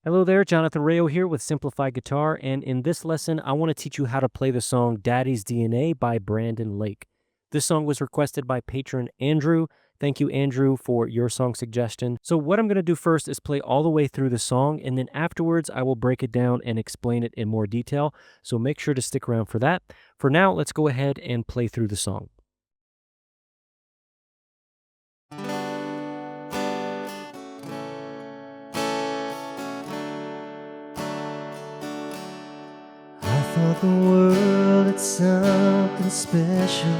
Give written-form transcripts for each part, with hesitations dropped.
Hello there, Jonathan Rayo here with Simplified Guitar, and in this lesson, I want to teach you how to play the song Daddy's DNA by Brandon Lake. This song was requested by Patron Andrew. Thank you, Andrew, for your song suggestion. So what I'm going to do first is play all the way through the song, and then afterwards, I will break it down and explain it in more detail, so make sure to stick around for that. For now, let's go ahead and play through the song. I thought the world had something special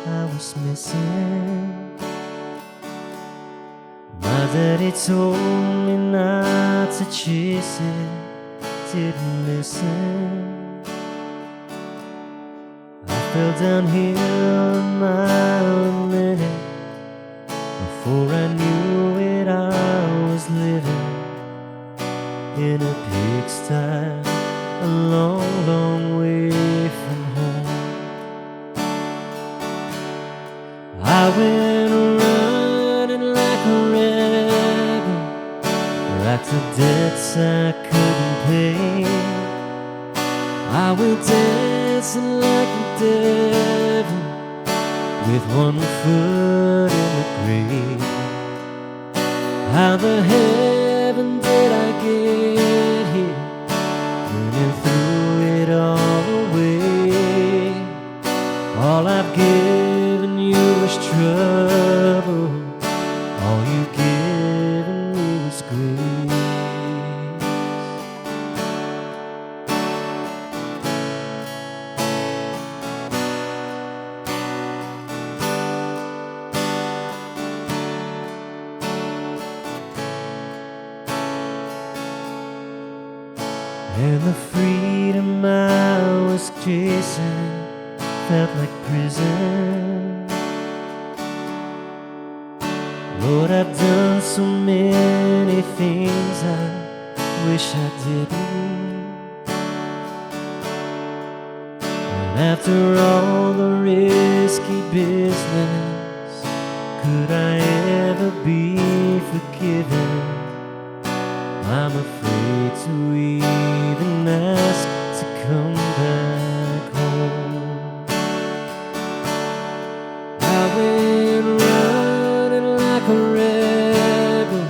I was missing. My daddy told me not to chase it, didn't listen. I fell downhill a mile a minute. Before I knew it, I was living in a pigsty, a long, long way from home. I went running like a rebel, racked of debts I couldn't pay. I went dancing like the devil, with one foot in the grave. How the heaven did I get here, and threw it all away? All I've given you was trouble, all you've given me was grace. And the freedom I was chasing felt like prison. Lord, I've done so many things I wish I didn't. And after all the risky business, could I ever be forgiven? I'm afraid to even ask to come back home. I went running like a rebel,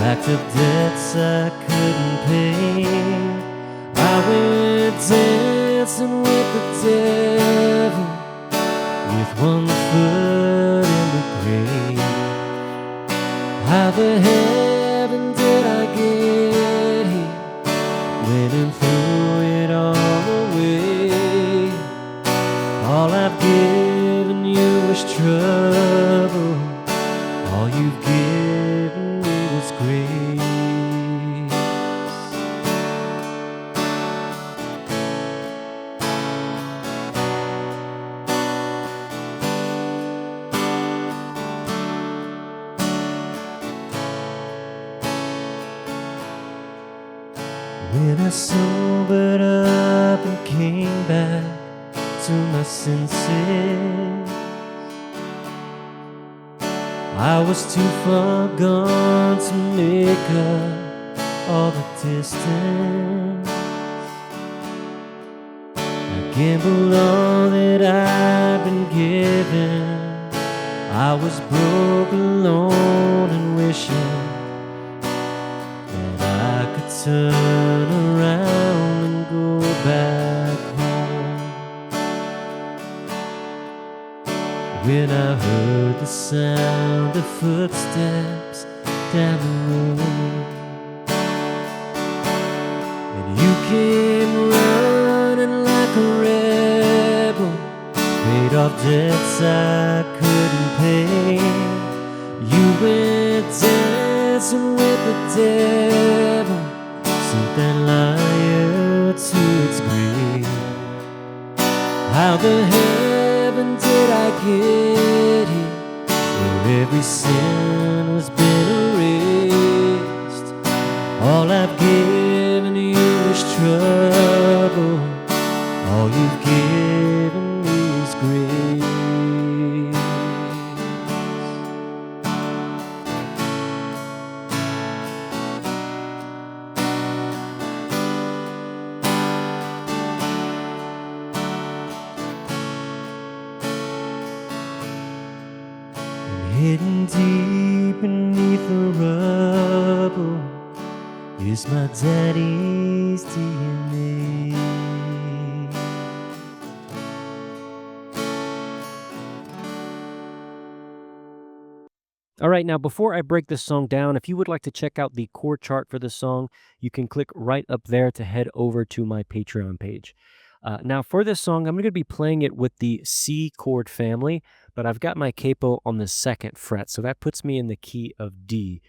racked of debts I couldn't pay. I went dancing with the devil, with one foot in the grave. How the heaven did I get here, went and threw it all away? All I've given you was trouble, all you've given me was grace. When I sobered up and came back to my senses, I was too far gone to make up all the distance. I gambled all that I'd been given. I was broke, alone, and wishing I could turn around and go back home. When I heard the sound of footsteps down the road, and you came running like a rebel, paid off debts I couldn't pay. You went dancing with the devil, sent that liar to its grave. How the heaven did I get here, where every sin has been erased? All I've given you is trouble, all you've given me is grace. deep beneath the rubble is my daddy's DNA. All right, now before I break this song down, if you would like to check out the chord chart for this song, you can click right up there to head over to my Patreon page. Now, for this song, I'm going to be playing it with the C chord family, but I've got my capo on the 2nd fret, so that puts me in the key of D.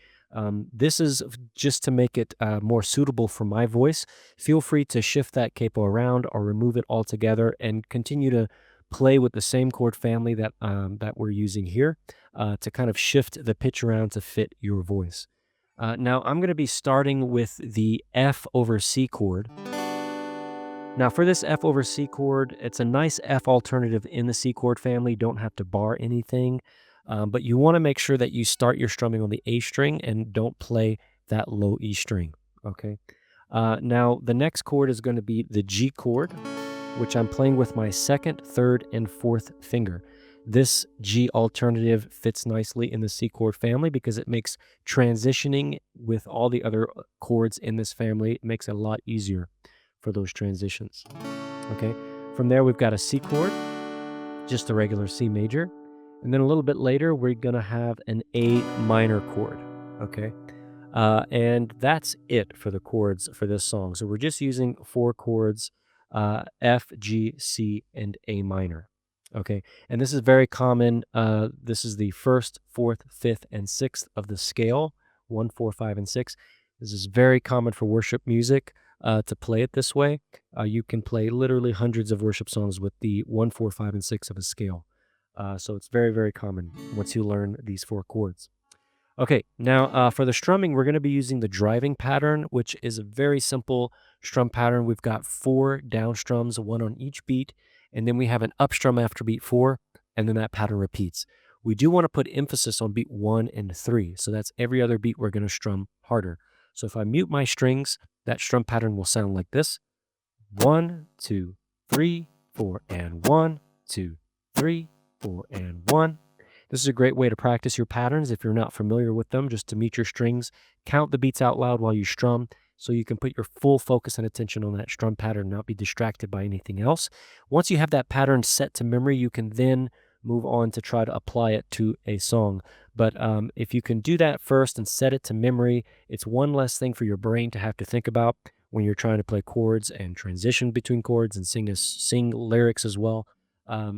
This is just to make it more suitable for my voice. Feel free to shift that capo around or remove it altogether and continue to play with the same chord family that we're using here to kind of shift the pitch around to fit your voice. Now, I'm going to be starting with the F over C chord. Now, for this F over C chord, it's a nice F alternative in the C chord family. Don't have to bar anything, but you want to make sure that you start your strumming on the A string and don't play that low E string, okay? Now, the next chord is going to be the G chord, which I'm playing with my 2nd, 3rd, and 4th finger. This G alternative fits nicely in the C chord family because it makes transitioning with all the other chords in this family, it makes it a lot easier for those transitions. Okay, from there we've got a C chord, just a regular C major, and then a little bit later we're gonna have an A minor chord. Okay, and that's it for the chords for this song. So we're just using 4 chords, F, G, C, and A minor. Okay, and this is very common. This is the 1st, 4th, 5th, and 6th of the scale, 1, 4, 5, and 6. This is very common for worship music to play it this way. You can play literally hundreds of worship songs with the 1, 4, 5, and 6 of a scale. So it's very, very common once you learn these 4 chords. Okay, now for the strumming, we're going to be using the driving pattern, which is a very simple strum pattern. We've got 4 down strums, 1 on each beat, and then we have an up strum after beat 4, and then that pattern repeats. We do want to put emphasis on beat 1 and 3, so that's every other beat we're going to strum harder. So if I mute my strings, that strum pattern will sound like this: 1, 2, 3, 4, and 1, 2, 3, 4, and 1. This is a great way to practice your patterns if you're not familiar with them, just to mute your strings, count the beats out loud while you strum, so you can put your full focus and attention on that strum pattern, not be distracted by anything else. Once you have that pattern set to memory, you can then move on to try to apply it to a song. But if you can do that first and set it to memory, it's one less thing for your brain to have to think about when you're trying to play chords and transition between chords and sing lyrics as well.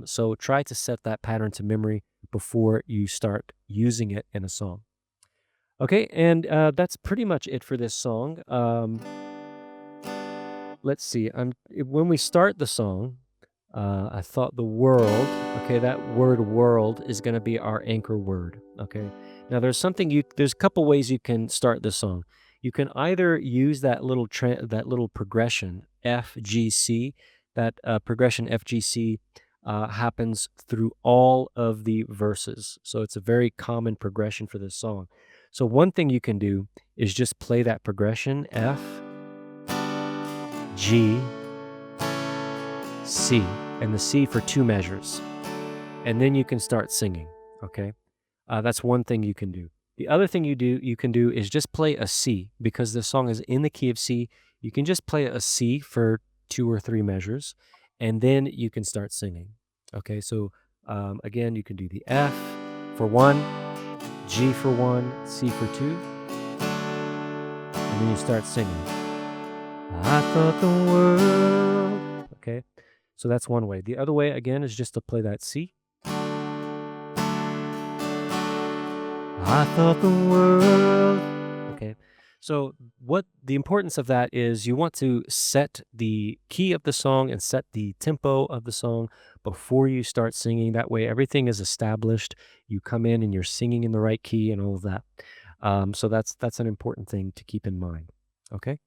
So try to set that pattern to memory before you start using it in a song. Okay, and that's pretty much it for this song. Let's see. When we start the song, I thought the world, okay, that word world is going to be our anchor word, okay? Now there's a couple ways you can start the song. You can either use that little progression F G C. That progression F G C happens through all of the verses, so it's a very common progression for this song. So one thing you can do is just play that progression F G C, and the C for 2 measures, and then you can start singing. Okay, that's one thing you can do. The other thing you can do is just play a C, because the song is in the key of C. You can just play a C for 2 or 3 measures, and then you can start singing. Okay, so again, you can do the F for 1, G for 1, C for 2, and then you start singing. I thought the world. Okay, so that's one way. The other way, again, is just to play that C. I thought the world. Okay, so what the importance of that is, you want to set the key of the song and set the tempo of the song before you start singing. That way everything is established. You come in and you're singing in the right key and all of that. So that's an important thing to keep in mind. Okay.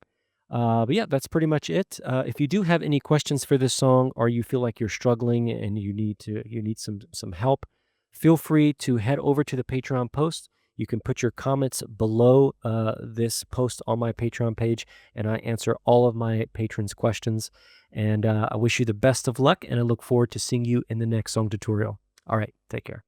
But yeah, that's pretty much it. If you do have any questions for this song, or you feel like you're struggling and you need some help, feel free to head over to the Patreon post. You can put your comments below this post on my Patreon page, and I answer all of my patrons' questions. And I wish you the best of luck, and I look forward to seeing you in the next song tutorial. All right, take care.